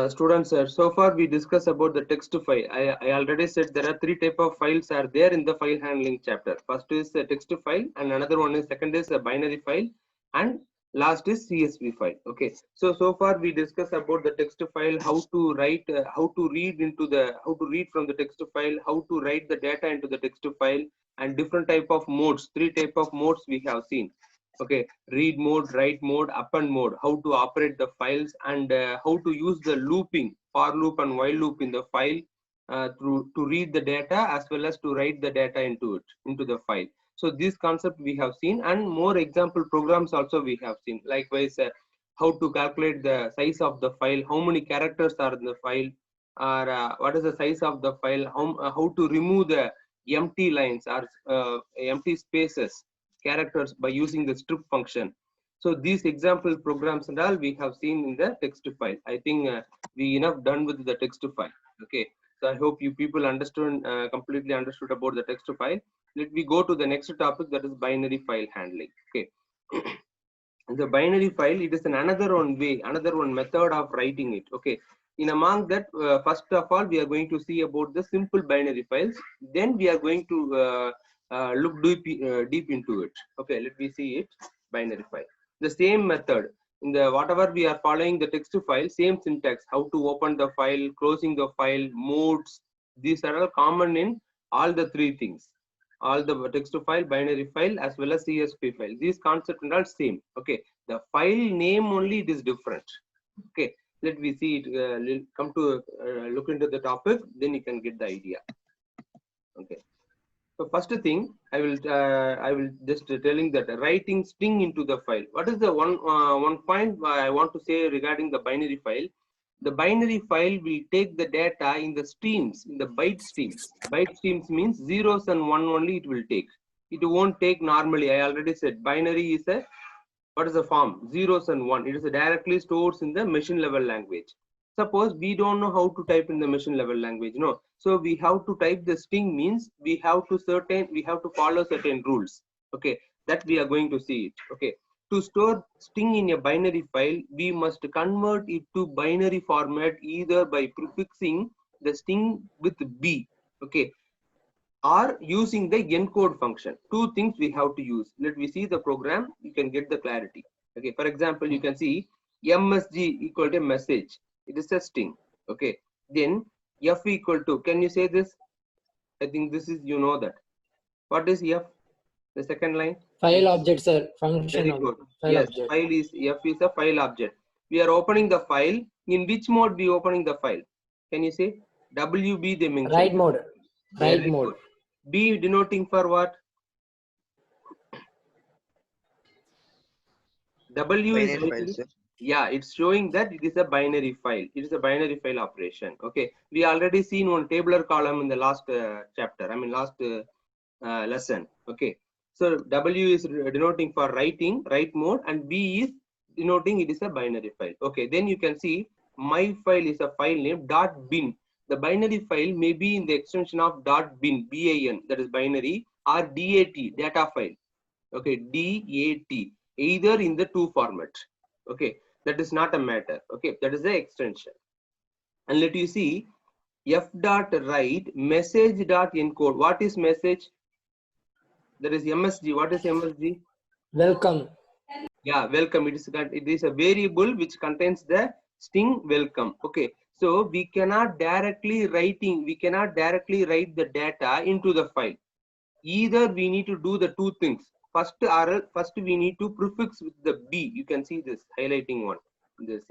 Students, so far we discussed about the text file. I already said there are three type of files are there in the file handling chapter. First is a text file, and another one is second is a binary file, and last is CSV file. Okay, so far we discussed about the text file, how to write, how to read from the text file, how to write the data into the text file, and different type of modes. Three type of modes we have seen. Okay, read mode, write mode, append mode, how to operate the files, and how to use the looping, for loop and while loop in the file to read the data as well as to write the data into the file. So this concept we have seen, and more example programs also we have seen. Likewise, how to calculate the size of the file, how many characters are in the file, or what is the size of the file, how to remove the empty lines or empty spaces, characters by using the strip function. So these example programs and all we have seen in the text file. I think we enough done with the text file. Okay, so I hope you people understood, completely understood about the text file. Let me go to the next topic, that is binary file handling. Okay. The binary file, it is another one way, another one method of writing it. Okay, in among that, first of all we are going to see about the simple binary files, then we are going to look deep into it. Okay, let me see it. Binary file, the same method, in the whatever we are following the text file, same syntax, how to open the file, closing the file, modes, these are all common in all the three things, all the text file, binary file, as well as CSV file. These concepts are all same. Okay, the file name only it is different. Okay, let me see it. Come to look into the topic, then you can get the idea. Okay, so first thing I will just telling that writing string into the file. What is the one point I want to say regarding the binary file? The binary file will take the data in the streams, in the byte streams. Byte streams means zeros and one only it will take. It won't take normally. I already said binary is a, what is the form? Zeros and one. It is directly stores in the machine level language. Suppose we don't know how to type in the machine level language, no. So we have to type the string, means we have to follow certain rules. Okay, that we are going to see it. Okay, to store string in a binary file, we must convert it to binary format either by prefixing the string with B. Okay, or using the encode function. Two things we have to use. Let me see the program, you can get the clarity. Okay, for example, you can see msg equal to message, it is a string. Okay, then f equal to, can you say this? I think this is, you know that. What is f? The second line? File object, sir. Function. Very good. File Yes, object. file is, f is a file object. We are opening the file. In which mode we opening the file? Can you say? WB they mentioned. Write mode. Write Very mode. good. B denoting for what? W is Binary file, sir. yeah, it's showing that it is a binary file. It is a binary file operation. Okay, we already seen one tabular column in the last chapter. I mean last lesson. Okay, so W is denoting for writing, write mode, and B is denoting it is a binary file. Okay, then you can see my file is a file name .bin. The binary file may be in the extension of .bin, BIN, that is binary, or DAT, data file. Okay, DAT, either in the two format. Okay, that is not a matter. Okay, that is the extension. And let you see f.write message.encode. What is message? That is MSG. What is MSG? Welcome. Yeah, welcome. It is a variable which contains the string welcome. Okay, so we cannot directly write the data into the file. Either we need to do the two things. First we need to prefix with the B. You can see this highlighting one in this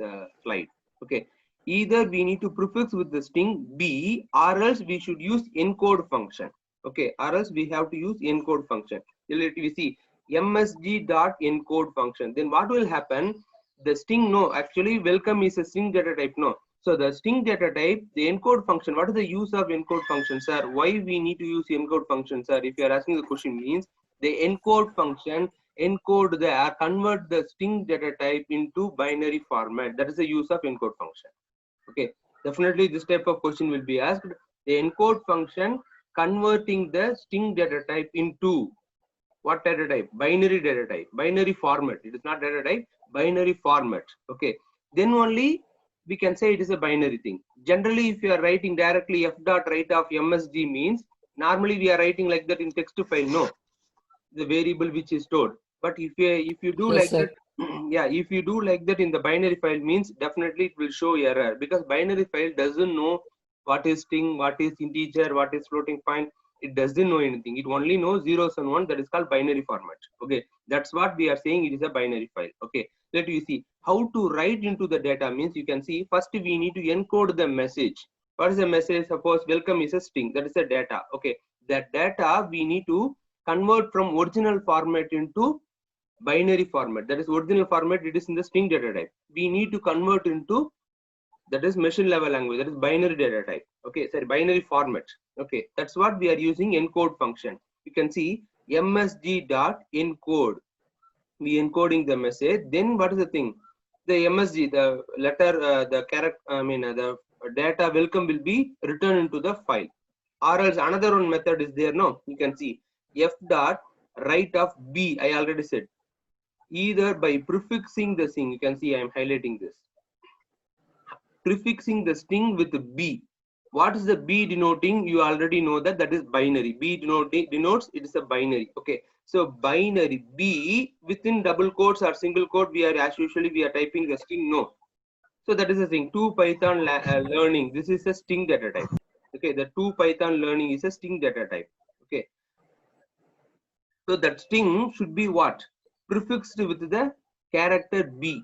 slide. Okay, either we need to prefix with the string B, or else we should use encode function. Okay, or else we have to use encode function. Let me see msg.encode function. Then what will happen? The string, no, actually welcome is a string data type, no. So the string data type, the encode function, what is the use of encode function, sir? Why we need to use encode function, sir? If you are asking the question, means the encode function encode convert the string data type into binary format. That is the use of encode function. Okay, definitely this type of question will be asked. The encode function converting the string data type into what data type? Binary data type, binary format. It is not data type, binary format. Okay, then only we can say it is a binary thing. Generally, if you are writing directly f dot write of msg means, normally we are writing like that in text file, no, the variable which is stored. But if you do Yes, like sir. that, yeah, if you do like that in the binary file means, definitely it will show error, because binary file doesn't know what is string, what is integer, what is floating point. It doesn't know anything. It only knows zeros and one. That is called binary format. Okay, that's what we are saying. It is a binary file. Okay, let you see how to write into the data means. You can see first we need to encode the message. What is the message? Suppose welcome is a string. That is the data. Okay, that data we need to convert from original format into binary format. That is original format, it is in the string data type. We need to convert into, that is machine level language, that is binary data type. Okay, sorry, binary format. Okay, that's what we are using encode function. You can see msg dot encode. We encoding the message. Then what is the thing? The msg, the letter, the character, the data welcome will be returned into the file. Or else another one method is there. No, you can see f dot write of b. I already said, either by prefixing the string. You can see I am highlighting this, prefixing the string with b. What is the b denoting? You already know that that is binary. B denotes it is a binary. Okay, so binary b within double quotes or single quote, we are as usually we are typing the string. No, so that is the thing. To Python learning, this is a string data type. Okay, the to Python learning is a string data type. Okay, so that string should be what? Prefixed with the character b.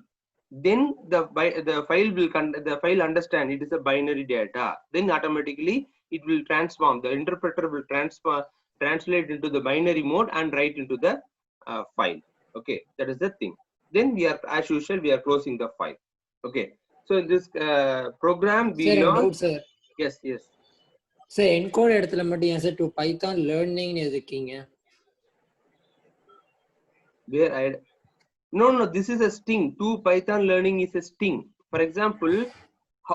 Then the file understand it is a binary data. Then automatically it will transform. The interpreter will translate into the binary mode and write into the file. Okay, that is the thing. Then we are, as usual, we are closing the file. Okay, so in this program we Sir, learn. doubt, sir. Yes, yes. Sir, encode இடத்துல மட்டும் ஏன் sir to Python learning இருக்கீங்க? Where I no, this is a string. To Python learning is a string. For example,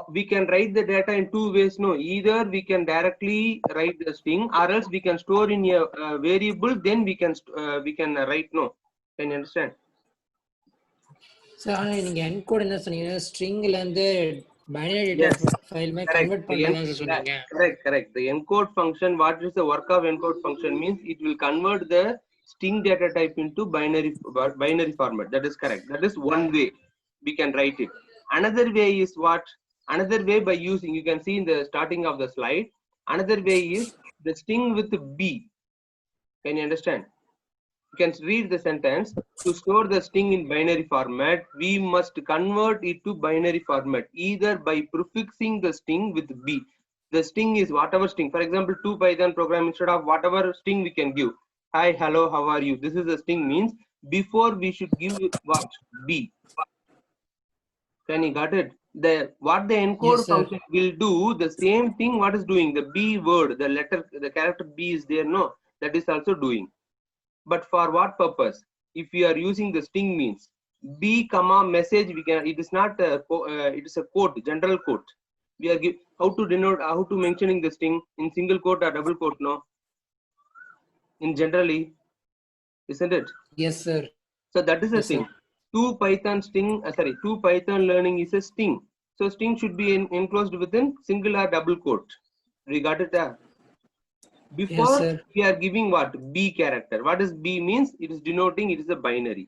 we can write the data in two ways. No, either we can directly write the string, or else we can store in a variable. Then we can write. No, can you understand? Sir, ஆனா நீங்க encode என்ன சொன்னீங்க? stringல இருந்து binary data Yes, file மாதிரி correct. convert பண்றதா சொன்னீங்க. Correct. The encode function. What is the work of encode function means? It will convert the string data type into binary format. That is correct. That is one way we can write it. Another way is what? Another way by using, you can see in the starting of the slide. Another way is the string with b. Can you understand? You can read the sentence. To store the string in binary format, we must convert it to binary format either by prefixing the string with b. The string is whatever string. For example, to Python program, instead of whatever string we can give, hi, hello, how are you? This is the string means, before we should give what? B. Can you got it? What the encode Yes, sir. function will do, the same thing what is doing, the b word, the letter, the character b is there, no, that is also doing. But for what purpose? If we are using the string means b comma message, we can, it is not it is a quote, general quote. We are how to denote, how to mentioning the string in single quote or double quote? No, in generally, isn't it? Yes, sir. So that is the Yes, thing. sir. To Python string, to Python learning is a string. So string should be enclosed within single or double quote. We got it? Before Yes, sir. we are giving what? B character. What is B means? It is denoting it is a binary.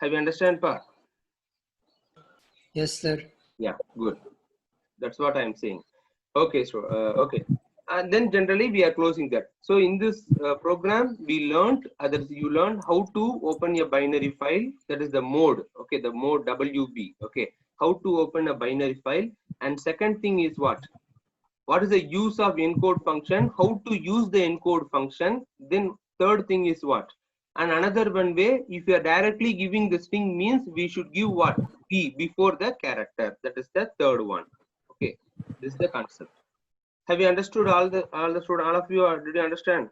Have you understand, Pa? Yes, sir. Yeah, good. That's what I am saying. Okay, so okay. And then generally we are closing that. So in this program, we learned, others you learned how to open a binary file. That is the mode. Okay, the mode WB. Okay, how to open a binary file. And second thing is what? What is the use of encode function? How to use the encode function? Then third thing is what? And another one way, if you are directly giving the string means, we should give what? B before the character. That is the third one. Okay, this is the concept. Have you understood all of you, or did you understand?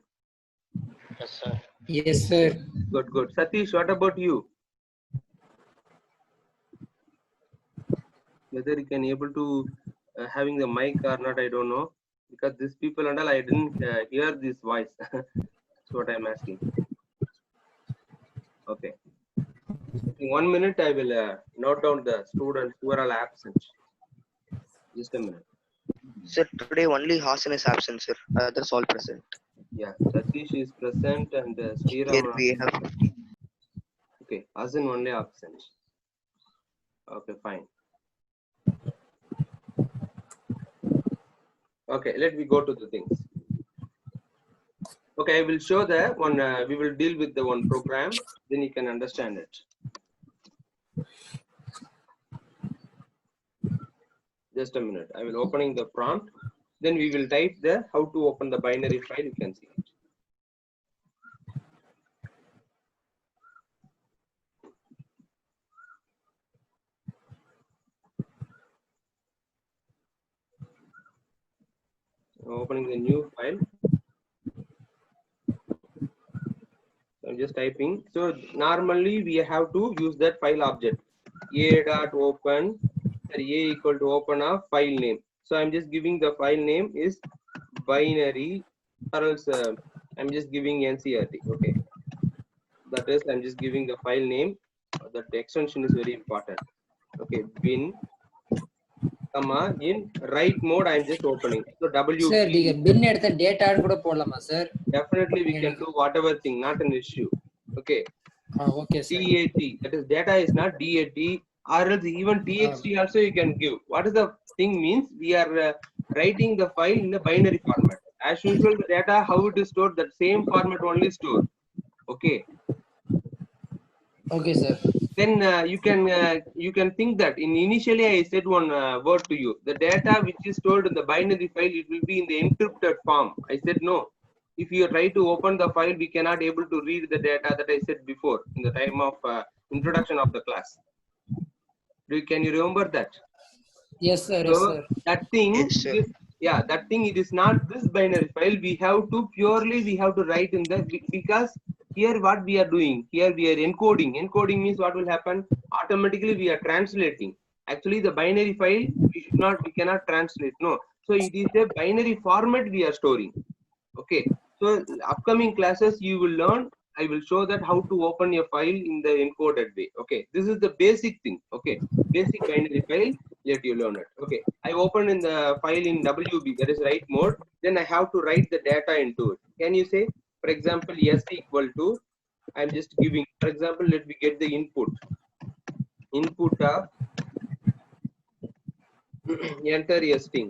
Yes, sir. Yes, sir. Good. Satish, what about you? Whether you can able to having the mic or not, I don't know, because these people and all, I didn't hear this voice. That's what I'm asking. Okay. In 1 minute, I will note down the students who are all absent. Just a minute. Sir, today only Hasan is absent, sir. Others all present. Yeah, Satish is present and Here Sriram. we have 50. Okay, Azin only absent. Okay, fine. Okay, let me go to the things. Okay, I will show the one. We will deal with the one program, then you can understand it. Just a minute. I will opening the prompt. Then we will type the how to open the binary file. You can see it. Opening the new file. So I'm just typing. So normally we have to use that file object. A dot open. A equal to open a file name. So I'm just giving the file name is binary, or else I'm just giving NCRT. Okay, that is I'm just giving the file name. That extension is very important. Okay, bin comma in write mode I'm just opening. So sir WB நீங்க பின் எடுத்த டேட்டான்னு கூட போடலாமா sir? definitely we can do whatever thing, not an issue. Okay. Okay sir. DAT, that is data is not DAT, or else even TXT also you can give. What is the thing means? We are writing the file in the binary format. As usual, the data how it is stored, that same format only store. Okay. Okay sir. Then you can think that initially I said one word to you. The data which is stored in the binary file, it will be in the encrypted form. I said no. If you try to open the file, we cannot able to read the data that I said before in the time of introduction of the class. Can you remember that? Yes sir. So Yes sir. that thing, Yes, sir. that thing, it is not this binary file. We have to purely write in the, because here what we are doing, here we are encoding. Encoding means what will happen? Automatically we are translating. Actually the binary file we cannot translate. No. So it is a binary format we are storing. Okay. So upcoming classes you will learn. I will show that how to open a file in the encoded way. Okay. This is the basic thing. Okay. Basic binary file. Let you learn it. Okay. I open in the file in WB, that is write mode. Then I have to write the data into it. Can you say, for example, S equal to, I'm just giving, for example, let me get the input of enter a string.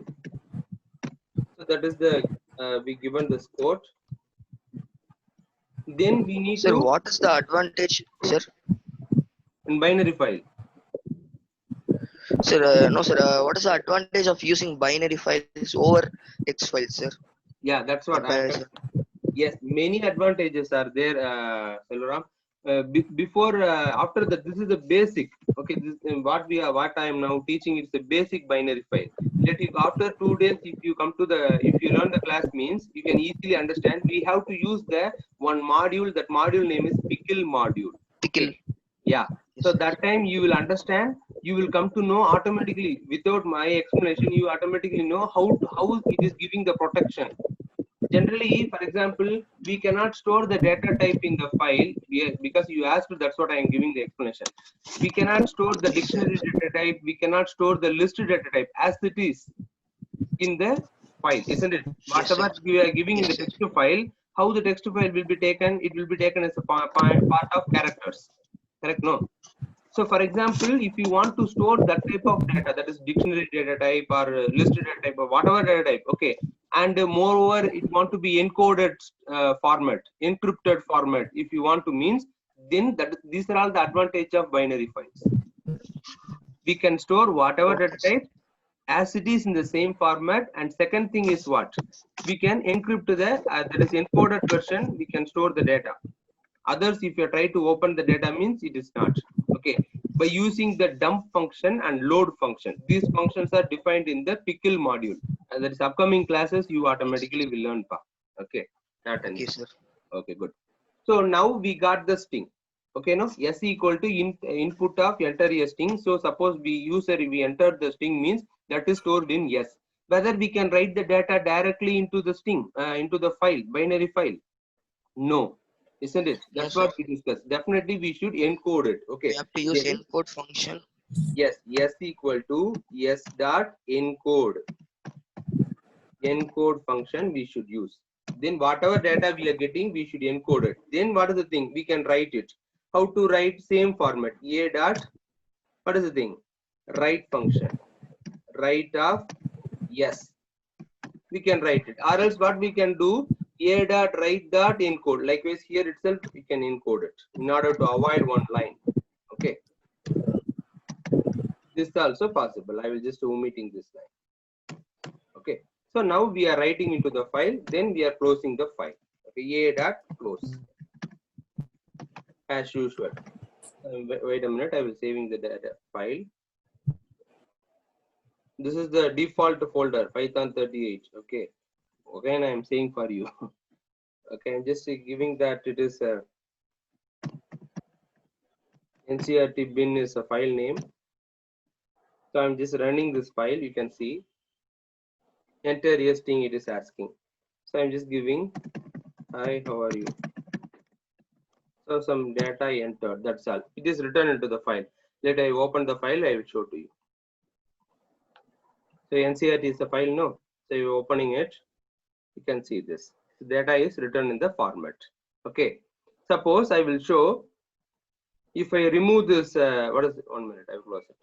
So that is the we given this quote. Then we need Sir, to what is the advantage, sir? in binary file. Sir, no, sir. What is the advantage of using binary files over text files, sir? Yeah, that's what I. Yes, many advantages are there, Selvaram. Before, after that, this is the basic. Okay, this what I am now teaching is the basic binary file. Let you, after 2 days, if you learn the class means, you can easily understand. We have to use the one module. That module name is pickle module. Pickle. Okay. Yeah. So that time you will understand. You will come to know automatically, without my explanation. You automatically know how it is giving the protection. Generally, for example, we cannot store the data type in the file because you asked. That's what I am giving the explanation. We cannot store the dictionary data type. We cannot store the list data type as it is in the file, isn't it? Whatever we are giving in the text file, how the text file will be taken? It will be taken as a part of characters. Correct? No. So, for example, if you want to store that type of data, that is dictionary data type or list data type or whatever data type, okay, and moreover, it want to be encoded format, encrypted format. If you want to means, then these are all the advantage of binary files. We can store whatever data type as it is in the same format. And second thing is what? We can encrypt the that is encoded version. We can store the data. Others, if you try to open the data means it is not. Okay. By using the dump function and load function. These functions are defined in the pickle module. And that is upcoming classes you automatically will learn. Okay. Not Okay, sir. Okay, good. So now we got the string. Okay, no? S equal to input of enter a string. So suppose we entered the string means that is stored in S. Whether we can write the data directly into the string, into the file, binary file. No. Isn't it? That's what we discussed. Definitely we should encode it. Okay. We have to use encode function. Yes, s equal to s dot encode. Encode function we should use. Then whatever data we are getting, we should encode it. Then what is the thing? We can write it. How to write? Same format. A dot, what is the thing? Write function. Write of yes. We can write it. Or else what we can do? A dot write dot encode. Likewise here itself we can encode it in order to avoid one line. Okay. This is also possible. I will just omitting this line. Okay. So now we are writing into the file. Then we are closing the file. Okay. A dot close. As usual. Wait a minute. I will saving the data file. This is the default folder Python 38. Okay. Again, I am saying for you. Okay, I'm just giving that it is a NCRT bin is a file name. So I'm just running this file. You can see enter yes thing it is asking. So I'm just giving hi, how are you? So some data I entered. That's all. It is written into the file. Let I open the file. I will show to you. So NCRT is a file. No. So you're opening it. You can see this. The data is written in the format. Okay. Suppose I will show. If I remove this, what is it? 1 minute? I will close it.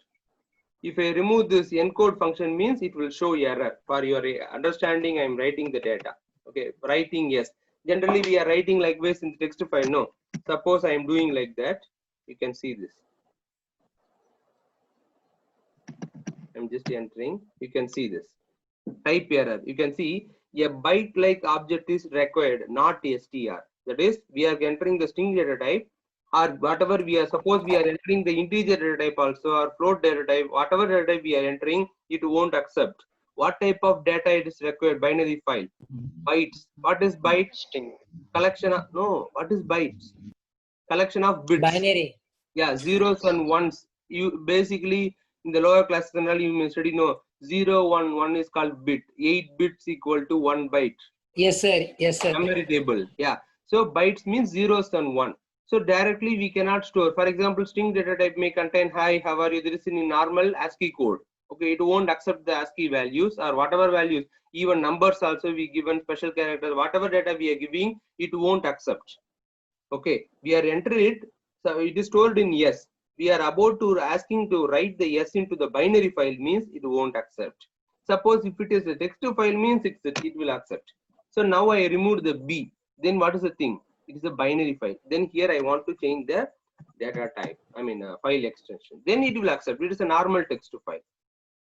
If I remove this encode function means it will show error. For your understanding, I am writing the data. Okay, writing yes. Generally, we are writing likewise in the text file. No. Suppose I am doing like that. You can see this. I'm just entering. You can see this. Type error. You can see a byte-like object is required, not str. That is, we are entering the string data type. Or whatever we are, suppose we are entering the integer data type also or float data type, whatever data type we are entering, it won't accept. What type of data it is required? Binary file. Bytes. What is bytes? String. Collection of, no, what is bytes? Collection of bits. Binary. Yeah, zeros and ones. You basically in the lower class general you may study no 0, 1, 1 is called bit. 8 bits equal to 1 byte. Yes, sir. Yes, sir. Memory table. Yeah. So bytes means zeros and 1. So directly we cannot store. For example, string data type may contain hi, how are you? There is in normal ASCII code. Okay, it won't accept the ASCII values or whatever values. Even numbers also we given special character. Whatever data we are giving, it won't accept. Okay, we are entering it. So it is told in yes. We are about to asking to write the yes into the binary file means it won't accept. Suppose if it is a text file means it will accept. So now I removed the B. Then what is the thing? It is a binary file. Then here I want to change the data type. I mean file extension. Then it will accept. It is a normal text file.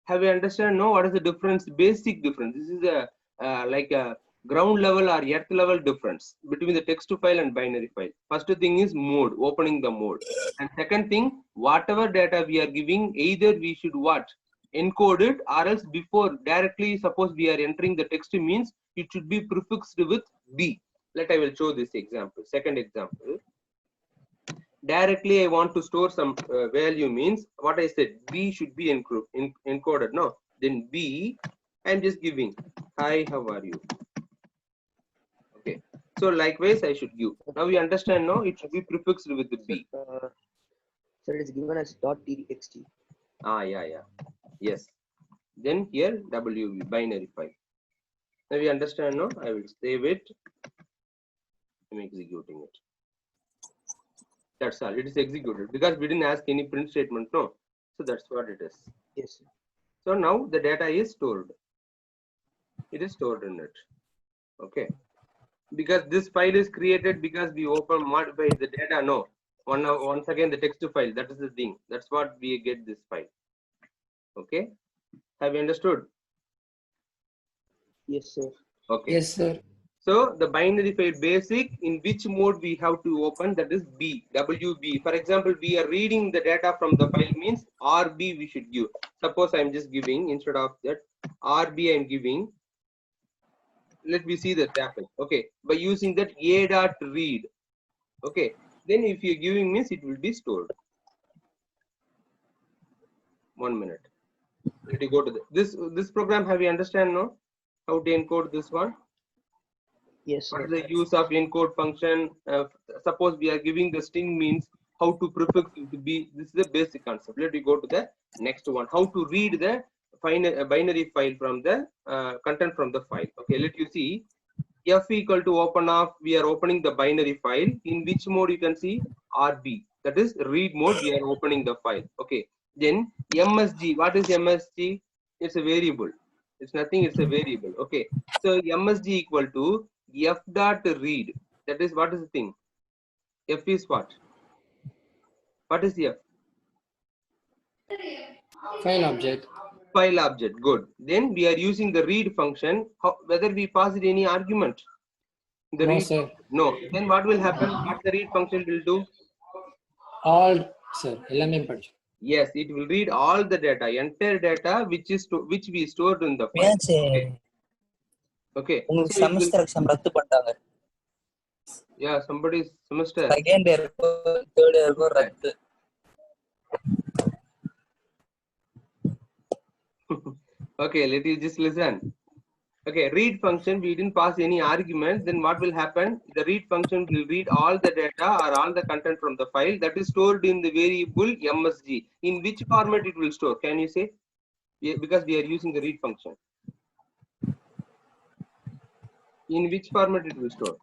Have you understand? No, what is the difference? Basic difference. This is a like a ground level or earth level difference between the text file and binary file. First thing is mode, opening the mode. And second thing, whatever data we are giving, either we should what? Encode it or else before directly, suppose we are entering the text means it should be prefixed with B. I will show this example. Second example. Directly I want to store some value means what I said B should be encoded. No, then B I'm just giving hi, how are you? Okay, so likewise I should give. Now you understand. No, it should be prefixed with the B. So it is given as .txt. Yeah, yes. Then here WB binary file. Now we understand. No, I will save it. I'm executing it. That's all. It is executed because we didn't ask any print statement. No, so that's what it is. Yes. So now the data is stored. It is stored in it. Okay. Because this file is created because we modify the data. No. Once again the text file. That is the thing. That's what we get this file. Okay. Have you understood? Yes, sir. Okay. Yes, sir. So the binary file basic in which mode we have to open, that is B, WB. For example, we are reading the data from the file means RB we should give. Suppose I'm just giving instead of that RB I'm giving. Let me see that happen. Okay, by using that A dot read. Okay, then if you're giving means it will be stored. 1 minute. Let you go to this program. Have you understand no? How to encode this one? Yes, What sir. is the use of encode function? Suppose we are giving the string means how to prefix into B. This is the basic concept. Let me go to the next one. How to read the binary file from the content from the file. Okay, let you see. F equal to open off. We are opening the binary file. In which mode you can see? RB. That is read mode. We are opening the file. Okay. Then MSG. What is MSG? It's a variable. It's nothing. It's a variable. Okay. So MSG equal to F dot read. That is what is the thing? F is what? What is F? File object. File object. Good. Then we are using the read function. Whether we pass it any argument? The No, read. sir. No. Then what will happen? What the read function will do? All, sir. எல்லாமே படிச்சோம். Yes, it will read all the data, entire data which we stored in the file. Okay. உங்களுக்கு So it will, semester exam ரத்து பண்ணிட்டாங்க. yeah, somebody's semester. Second இயருக்கும் third இயருக்கும் ரத்து. Okay, let you just listen. Okay, read function, we didn't pass any argument. Then what will happen? The read function will read all the data or all the content from the file that is stored in the variable MSG. In which format it will store? Can you say? Yeah, because we are using the read function. In which format it will store?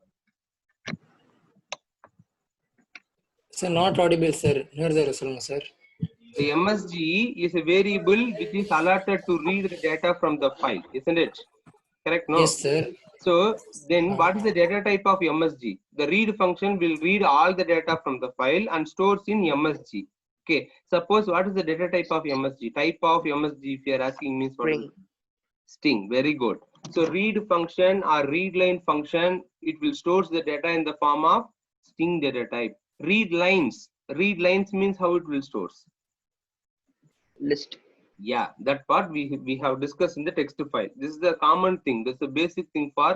Sir, not audible, sir. இன்னொரு தடவை சொல்லுங்க, sir. The MSG is a variable which is allotted to read the data from the file, isn't it? Correct? No. Yes, sir. So then what is the data type of MSG? The read function will read all the data from the file and stores in MSG. Okay. Suppose what is the data type of MSG? Type of MSG, if you are asking me, String. String. Very good. So read function or read line function, it will store the data in the form of string data type. Read lines. Read lines means how it will store. List. Yeah, that part we have discussed in the text file. This is the common thing. This is the basic thing for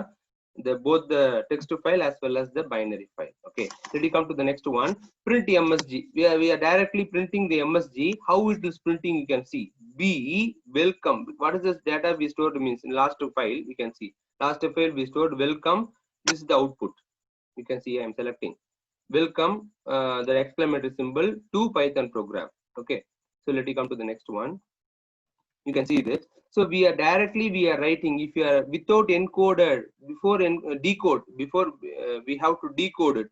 both the text file as well as the binary file. Okay, let me come to the next one. Print MSG. We are directly printing the MSG. How it is printing, you can see. B welcome. What is this data we stored means? In last file you can see. Last file we stored welcome. This is the output. You can see I am selecting welcome, the exclamatory symbol to Python program. Okay, so let me come to the next one. You can see this. So we are writing. If you are without encoded before decode, before we have to decode it.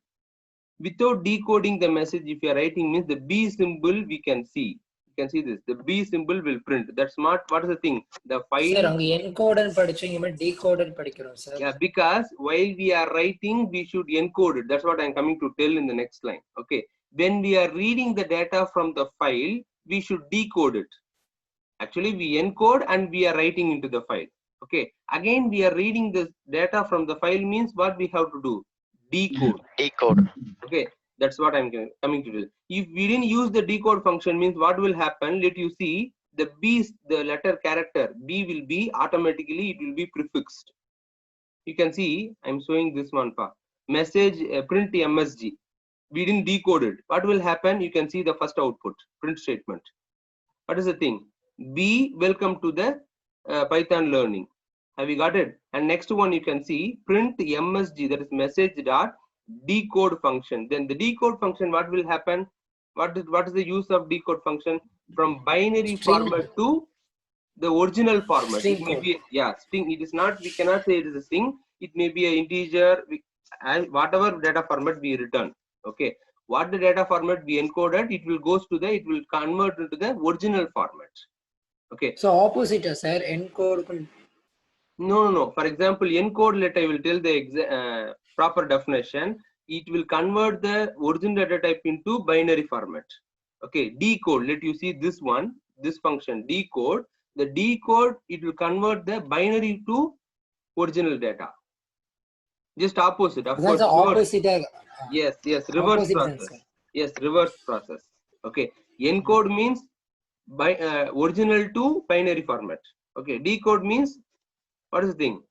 Without decoding the message, if you are writing means the B symbol we can see. You can see this. The B symbol will print. That's not what is the thing. The file. Sir, அங்க encoded படிச்சீங்க, decoded படிக்கிறோம், sir. Yeah, because while we are writing, we should encode it. That's what I'm coming to tell in the next line. Okay. When we are reading the data from the file, we should decode it. Actually, we encode and we are writing into the file. Okay. Again, we are reading the data from the file means what we have to do? Decode. Decode. Okay. That's what I'm coming to do. If we didn't use the decode function means what will happen? Let you see the B, the letter character B will be automatically, it will be prefixed. You can see I'm showing this one part. Message print MSG. We didn't decode it. What will happen? You can see the first output, print statement. What is the thing? B welcome to the Python learning. Have you got it? And next one you can see print MSG, that is message dot decode function. Then the decode function, what will happen? What is the use of decode function? From binary String. format to the original format. String It may be, yeah, string. It is not, we cannot say it is a string. It may be an integer, and whatever data format we return. Okay, what the data format we encoded, it will goes to the, it will convert into the original format. Okay. So opposite, sir, encode. No. For example, encode, let I will tell the proper definition. It will convert the original data type into binary format. Okay. Decode. Let you see this one, this function decode. The decode, it will convert the binary to original data. Just opposite. Of course. That's the opposite. Yes. Reverse Opposite process. answer. Yes, reverse process. Okay. Encode means by original to binary format. Okay. Decode means what is the thing?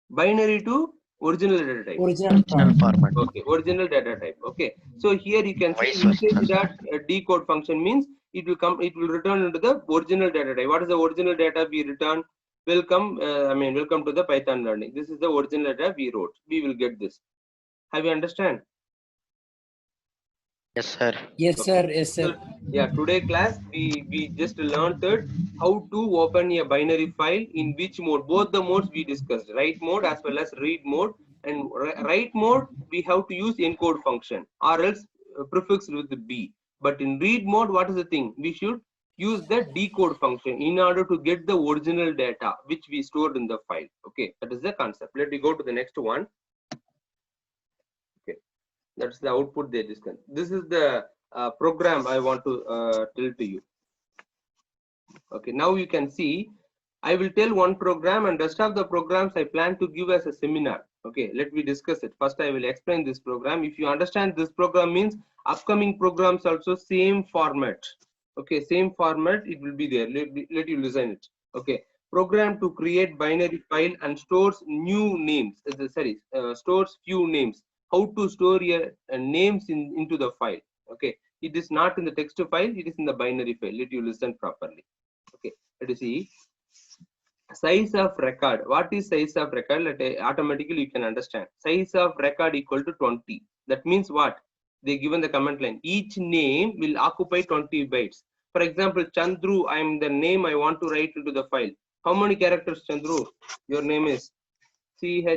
Binary to original data type. Original Format. Okay. Original data type. Okay. So here you can see Vice versa. message that decode function means it will come. It will return into the original data type. What is the original data we return? Welcome. Welcome to the Python learning. This is the original data we wrote. We will get this. Have you understand? Yes, sir. Yes, sir. Yes, So, sir. yeah, today class we just learned it, how to open a binary file in which mode. Both the modes we discussed, write mode as well as read mode. And write mode we have to use encode function or else prefixed with the B. But in read mode, what is the thing? We should use the decode function in order to get the original data which we stored in the file. Okay, that is the concept. Let me go to the next one. Okay, that's the output they discussed. This is the program I want to tell to you. Okay, now you can see I will tell one program and rest of the programs I plan to give as a seminar. Okay, let me discuss it. First, I will explain this program. If you understand this program means upcoming programs also same format. Okay, same format, it will be there. Let you listen it. Okay, program to create binary file and stores new names. Stores few names. How to store your names into the file. Okay, it is not in the text file, it is in the binary file. Let you listen properly. Okay, let us see. Size of record. What is size of record? Automatically you can understand. Size of record equal to 20. That means what? They given the comment line. Each name will occupy 20 bytes. For example, Chandru, I am the name I want to write into the file. How many characters, Chandru? Your name is CHANDRU.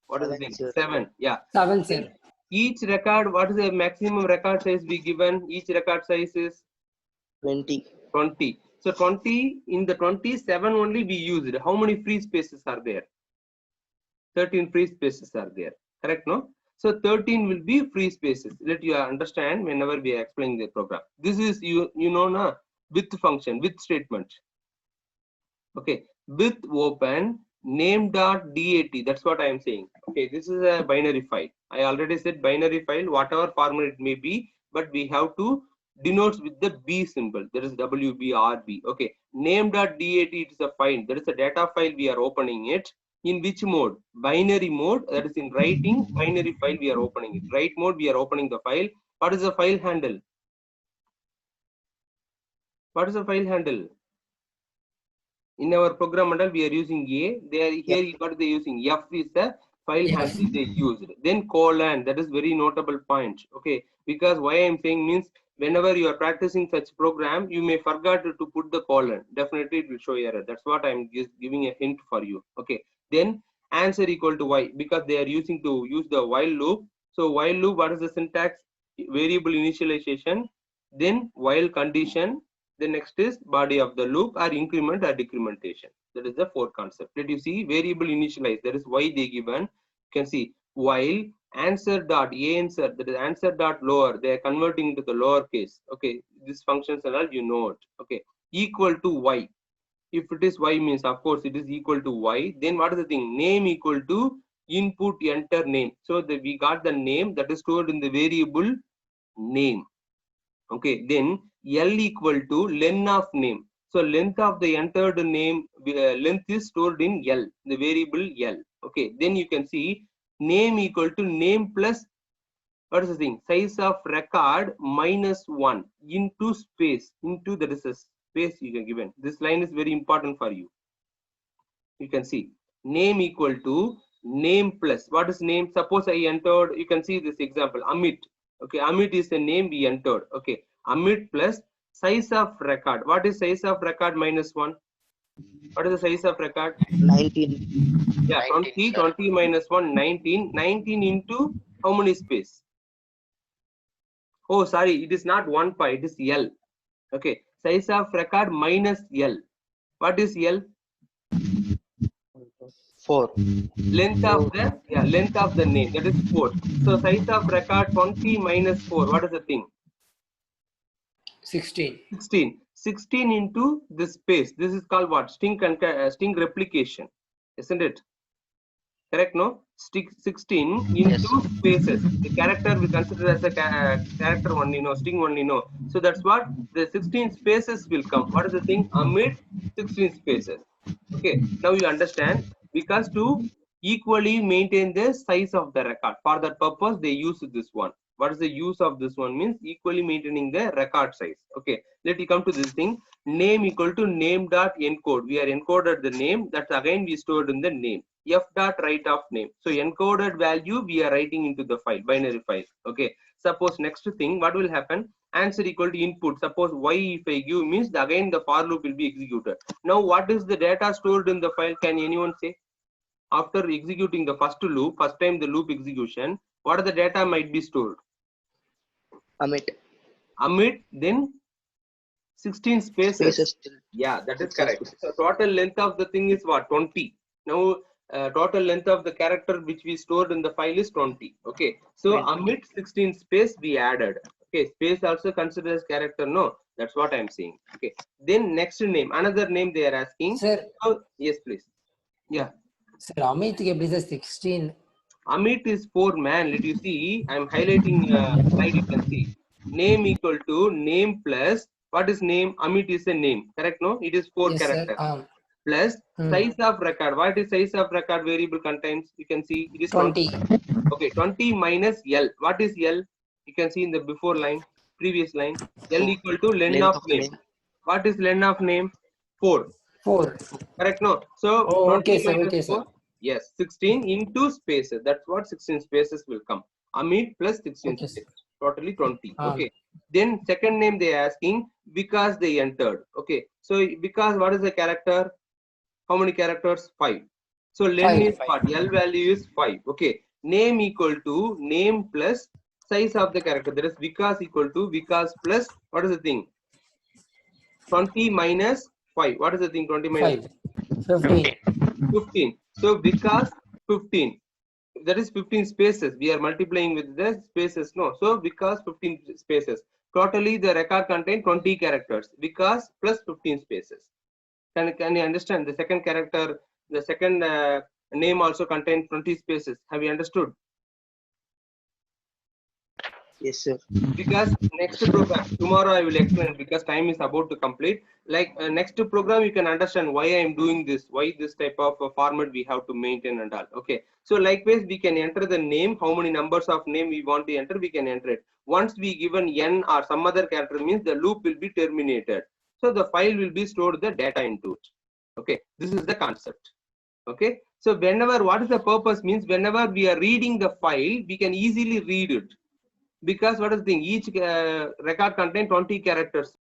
What is the thing? 7. Yeah. 7, sir. Each record, what is the maximum record size we given? Each record size is 20. 20. So 20, in the 27 only we used. How many free spaces are there? 13 free spaces are there. Correct, no? So 13 will be free spaces. Let you understand whenever we are explaining the program. This is you know na, with function, with statement. Okay, with open name.dat. That's what I am saying. Okay, this is a binary file. I already said binary file, whatever format it may be, but we have to denotes with the B symbol. There is WBRB. Okay, name.dat, it is a file. There is a data file we are opening it. In which mode? Binary mode. That is in writing binary file we are opening it. Write mode we are opening the file. What is the file handle? What is the file handle? In our program model we are using A. They are here. What they using? F is the file handle they used. Then colon. That is very notable point. Okay, because why I am saying means whenever you are practicing such program, you may forget to put the colon. Definitely it will show error. That's what I am just giving a hint for you. Okay. Then answer equal to y, because they are using to use the while loop. So while loop, what is the syntax? Variable initialization, then while condition. The next is body of the loop or increment or decrementation. That is the fourth concept. Let you see variable initialize. That is why they given. You can see while answer dot answer, that is answer dot lower. They are converting into the lower case. Okay, these functions are all you know it. Okay, equal to y. If it is y means of course it is equal to y. Then what is the thing? Name equal to input enter name. So we got the name that is stored in the variable name. Okay, then L equal to len of name. So length of the entered name, length is stored in L, the variable L. Okay, then you can see name equal to name plus, what is the thing? Size of record minus 1 into space, into that is a space you can given. This line is very important for you. You can see name equal to name plus, what is name? Suppose I entered, you can see this example, Amit. Okay, Amit is the name we entered. Okay, Amit plus size of record. What is size of record minus 1? What is the size of record? 19. Yeah, 19, 20 minus 1, 19. 19 into how many space? Oh, sorry, it is not 1 pi, it is L. Okay, size of record minus L. What is L? 4. Length of the name, that is 4. So size of record 20 minus 4. What is the thing? 16. 16. 16 into this space. This is called what? String replication, isn't it? Correct, no? 16 into spaces. The character we consider as a character only, no, string only, no. So that's what the 16 spaces will come. What is the thing? Amid 16 spaces. Okay, now you understand, because to equally maintain the size of the record, for that purpose they use this one. What is the use of this one? Means equally maintaining the record size. Okay, let me come to this thing. Name equal to name dot encode. We are encoded the name, that's again we stored in the name. F dot write of name. So encoded value we are writing into the file, binary file. Okay, Suppose next thing, what will happen? Answer equal to input. Suppose y if I give means again the for loop will be executed. Now what is the data stored in the file? Can anyone say? After executing the first time the loop execution, what are the data might be stored? Amit, then 16 spaces. Yeah, that is correct. So total length of the thing is what? 20. Now total length of the character which we stored in the file is 20. Okay. So Amit 16 space we added. Okay. Space also considered as character. No, that's what I'm saying. Okay. Then next name, another name they are asking. Sir. So, yes, please. Yeah. Sir, Amit is 16. Amit is 4 man. Let you see. I'm highlighting slide. You can see name equal to name plus what is name? Amit is a name. Correct? No, it is 4 Yes, characters. sir. Plus size of record. What is size of record variable contains? You can see it is 20. Okay, 20 minus L. What is L? You can see in the before line, previous line. L equal to len of name. What is len of name? 4. 4. Correct? No. So 20 okay, sir. minus Okay, 4. sir. Yes, 16 into spaces. That's what 16 spaces will come. Amit plus 16 Okay, spaces. Totally 20. Ah. Okay. Then second name they are asking because they entered. Okay. So because what is the character? How many characters? 5. So len is what? L value is 5. Okay. Name equal to name plus size of the character. That is Vikas equal to Vikas plus what is the thing? 20 minus 5. What is the thing? 20 minus 15. 15. So Vikas 15. That is 15 spaces. We are multiplying with the spaces. No. So Vikas 15 spaces. Totally the record contain 20 characters. Vikas plus 15 spaces. Can you understand? The second character, the second name also contains 20 spaces. Have you understood? Yes, sir. Because next program, tomorrow I will explain because time is about to complete. Like next program, you can understand why I am doing this, why this type of format we have to maintain and all. Okay. So likewise, we can enter the name, how many numbers of name we want to enter, we can enter it. Once we given n or some other character means the loop will be terminated. So the file will be stored the data into it. Okay. This is the concept. Okay. So whenever, what is the purpose means whenever we are reading the file, we can easily read it. Because what is the thing? Each record contains 20 characters.